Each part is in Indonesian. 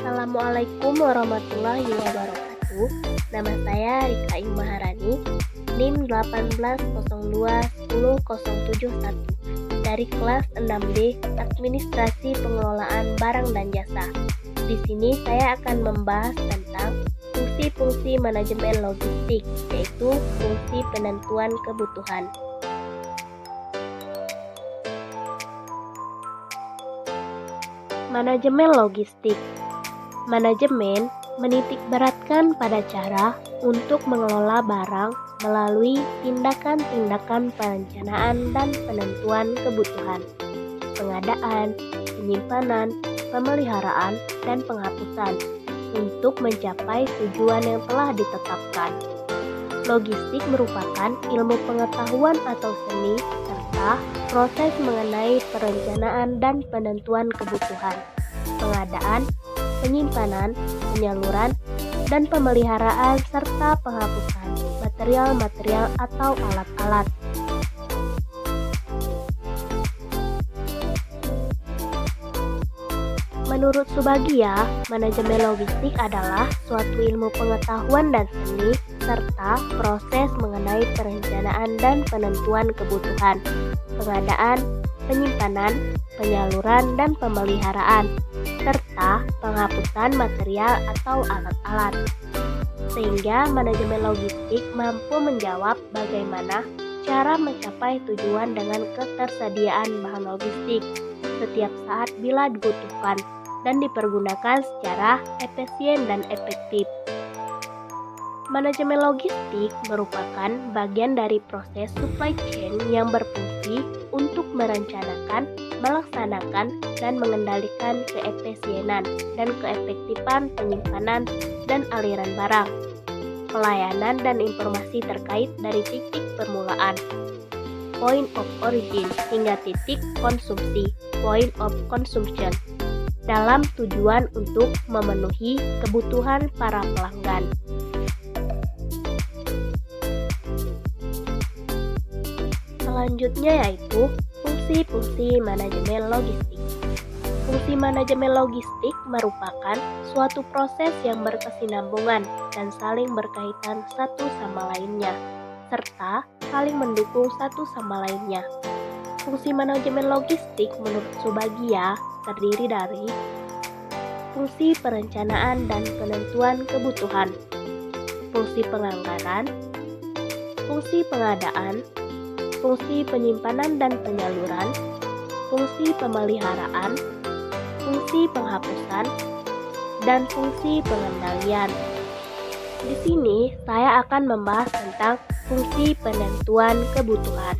Assalamualaikum warahmatullahi wabarakatuh. Nama saya Rika Maharani, NIM 18021071 dari kelas 6D Administrasi Pengelolaan Barang dan Jasa. Di sini saya akan membahas tentang fungsi-fungsi manajemen logistik, yaitu fungsi penentuan kebutuhan. Manajemen logistik. Manajemen menitikberatkan pada cara untuk mengelola barang melalui tindakan-tindakan perencanaan dan penentuan kebutuhan, pengadaan, penyimpanan, pemeliharaan, dan penghapusan untuk mencapai tujuan yang telah ditetapkan. Logistik merupakan ilmu pengetahuan atau seni serta proses mengenai perencanaan dan penentuan kebutuhan, pengadaan, penyimpanan, penyaluran, dan pemeliharaan serta penghapusan material-material atau alat-alat. Menurut Subagio, manajemen logistik adalah suatu ilmu pengetahuan dan seni serta proses mengenai perencanaan dan penentuan kebutuhan, pengadaan, penyimpanan, penyaluran, dan pemeliharaan, serta penghapusan material atau alat-alat. Sehingga manajemen logistik mampu menjawab bagaimana cara mencapai tujuan dengan ketersediaan bahan logistik setiap saat bila dibutuhkan dan dipergunakan secara efisien dan efektif. Manajemen logistik merupakan bagian dari proses supply chain yang berfungsi untuk merencanakan, melaksanakan, dan mengendalikan keefisienan dan keefektifan penyimpanan dan aliran barang, pelayanan dan informasi terkait dari titik permulaan, point of origin, hingga titik konsumsi, point of consumption, dalam tujuan untuk memenuhi kebutuhan para pelanggan. Selanjutnya yaitu fungsi-fungsi manajemen logistik. Fungsi manajemen logistik merupakan suatu proses yang berkesinambungan dan saling berkaitan satu sama lainnya, serta saling mendukung satu sama lainnya. Fungsi manajemen logistik menurut Subagio terdiri dari fungsi perencanaan dan penentuan kebutuhan, fungsi penganggaran, fungsi pengadaan, fungsi penyimpanan dan penyaluran, fungsi pemeliharaan, fungsi penghapusan, dan fungsi pengendalian. Di sini saya akan membahas tentang fungsi penentuan kebutuhan.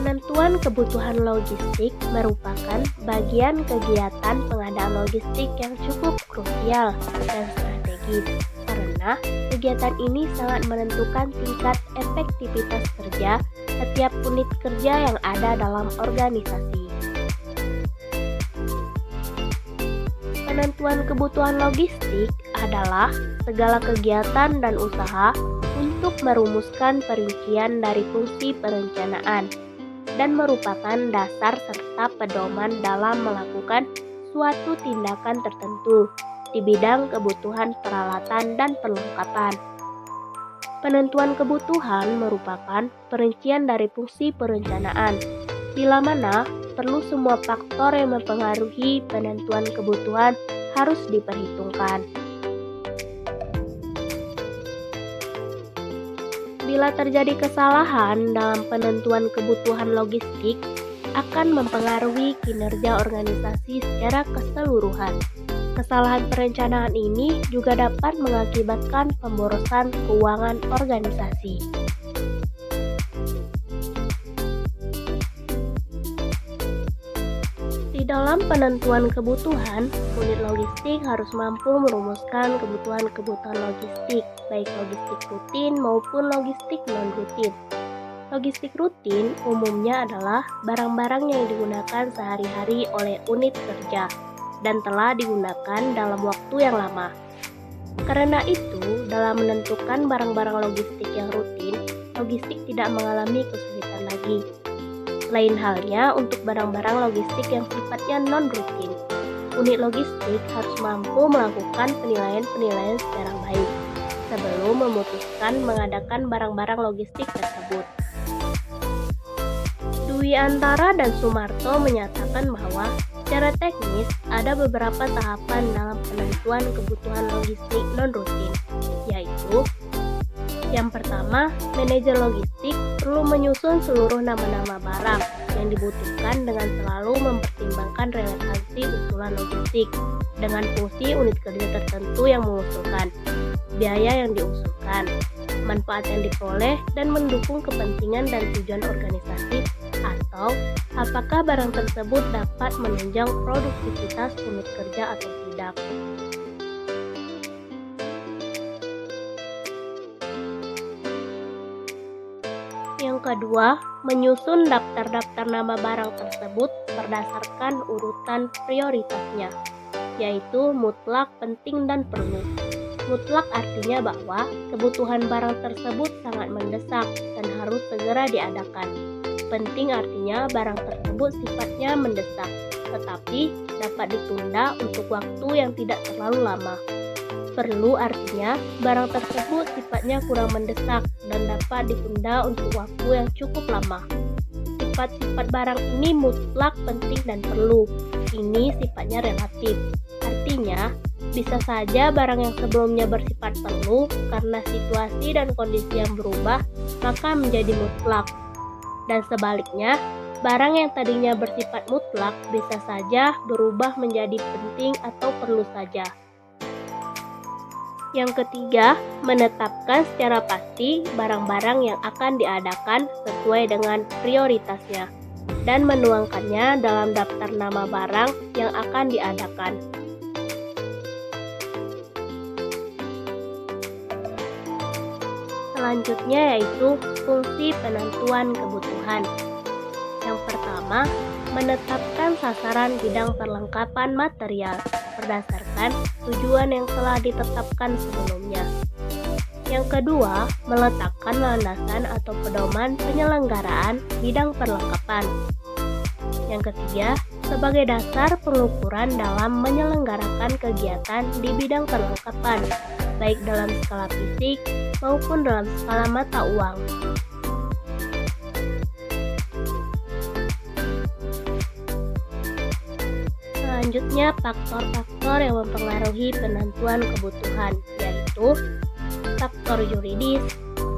Penentuan kebutuhan logistik merupakan bagian kegiatan pengadaan logistik yang cukup krusial dan strategis karena kegiatan ini sangat menentukan tingkat efektivitas kerja setiap unit kerja yang ada dalam organisasi. Penentuan kebutuhan logistik adalah segala kegiatan dan usaha untuk merumuskan perincian dari fungsi perencanaan dan merupakan dasar serta pedoman dalam melakukan suatu tindakan tertentu di bidang kebutuhan peralatan dan perlengkapan. Penentuan kebutuhan merupakan perincian dari fungsi perencanaan, bila mana perlu semua faktor yang mempengaruhi penentuan kebutuhan harus diperhitungkan. Bila terjadi kesalahan dalam penentuan kebutuhan logistik, akan mempengaruhi kinerja organisasi secara keseluruhan. Kesalahan perencanaan ini juga dapat mengakibatkan pemborosan keuangan organisasi. Di dalam penentuan kebutuhan, unit logistik harus mampu merumuskan kebutuhan-kebutuhan logistik, baik logistik rutin maupun logistik non-rutin. Logistik rutin umumnya adalah barang-barang yang digunakan sehari-hari oleh unit kerja dan telah digunakan dalam waktu yang lama. Karena itu, dalam menentukan barang-barang logistik yang rutin, logistik tidak mengalami kesulitan lagi, Lain halnya untuk barang-barang logistik yang sifatnya non-rutin. Unit logistik harus mampu melakukan penilaian-penilaian secara baik sebelum memutuskan mengadakan barang-barang logistik tersebut. Dwi Antara dan Sumarto menyatakan bahwa secara teknis ada beberapa tahapan dalam penentuan kebutuhan logistik non-rutin, yaitu yang pertama, manajer logistik perlu menyusun seluruh nama-nama barang yang dibutuhkan dengan selalu mempertimbangkan relevansi usulan logistik dengan fungsi unit kerja tertentu yang mengusulkan, biaya yang diusulkan, manfaat yang diperoleh, dan mendukung kepentingan dan tujuan organisasi, atau apakah barang tersebut dapat menunjang produktivitas unit kerja atau tidak. Yang kedua, menyusun daftar-daftar nama barang tersebut berdasarkan urutan prioritasnya, yaitu mutlak, penting, dan perlu. Mutlak artinya bahwa kebutuhan barang tersebut sangat mendesak dan harus segera diadakan. Penting artinya barang tersebut sifatnya mendesak, tetapi dapat ditunda untuk waktu yang tidak terlalu lama. Perlu artinya barang tersebut sifatnya kurang mendesak dan dapat ditunda untuk waktu yang cukup lama. Sifat-sifat barang ini mutlak, penting, dan perlu. Ini sifatnya relatif. Artinya, bisa saja barang yang sebelumnya bersifat perlu karena situasi dan kondisi yang berubah, maka menjadi mutlak. Dan sebaliknya, barang yang tadinya bersifat mutlak bisa saja berubah menjadi penting atau perlu saja. Yang ketiga, menetapkan secara pasti barang-barang yang akan diadakan sesuai dengan prioritasnya dan menuangkannya dalam daftar nama barang yang akan diadakan. Selanjutnya yaitu fungsi penentuan kebutuhan. Yang pertama, menetapkan sasaran bidang perlengkapan material berdasarkan tujuan yang telah ditetapkan sebelumnya. Yang kedua, meletakkan landasan atau pedoman penyelenggaraan bidang perlengkapan. Yang ketiga, sebagai dasar pengukuran dalam menyelenggarakan kegiatan di bidang perlengkapan, baik dalam skala fisik maupun dalam skala mata uang. Selanjutnya, faktor-faktor yang mempengaruhi penentuan kebutuhan, yaitu faktor yuridis,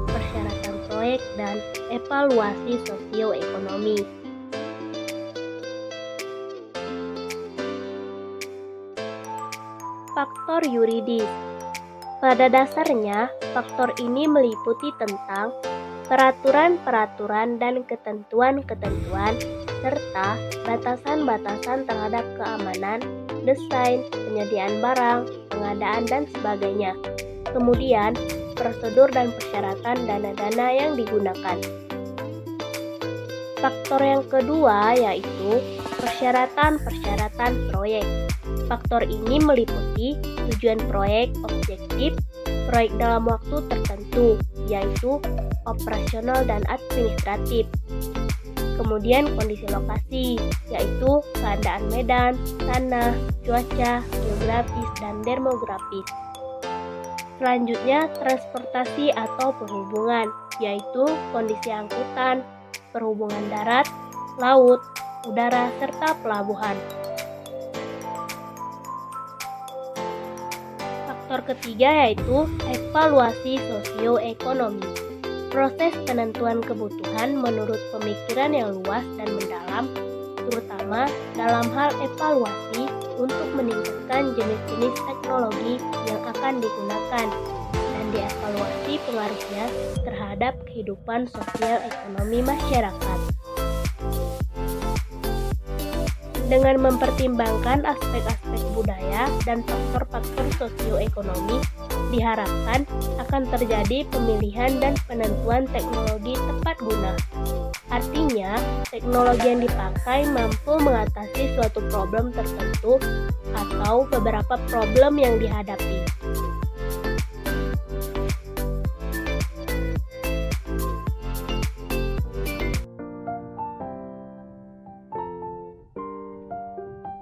persyaratan proyek, dan evaluasi sosioekonomi. Faktor yuridis. Pada dasarnya, faktor ini meliputi tentang peraturan-peraturan dan ketentuan-ketentuan serta batasan-batasan terhadap keamanan, desain, penyediaan barang, pengadaan, dan sebagainya. Kemudian, prosedur dan persyaratan dana-dana yang digunakan. Faktor yang kedua yaitu persyaratan-persyaratan proyek. Faktor ini meliputi tujuan proyek, objektif, proyek dalam waktu tertentu, yaitu operasional dan administratif. Kemudian kondisi lokasi, yaitu keadaan medan, tanah, cuaca, geografis, dan demografis. Selanjutnya, transportasi atau perhubungan, yaitu kondisi angkutan, perhubungan darat, laut, udara, serta pelabuhan. Faktor ketiga yaitu evaluasi sosioekonomi. Proses penentuan kebutuhan menurut pemikiran yang luas dan mendalam, terutama dalam hal evaluasi untuk meningkatkan jenis-jenis teknologi yang akan digunakan dan dievaluasi pengaruhnya terhadap kehidupan sosial ekonomi masyarakat. Dengan mempertimbangkan aspek-aspek budaya dan faktor-faktor sosioekonomi, diharapkan akan terjadi pemilihan dan penentuan teknologi tepat guna. Artinya, teknologi yang dipakai mampu mengatasi suatu problem tertentu atau beberapa problem yang dihadapi.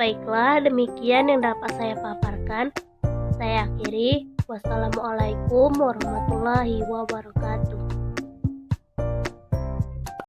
Baiklah, demikian yang dapat saya paparkan. Saya akhiri. Wassalamualaikum warahmatullahi wabarakatuh.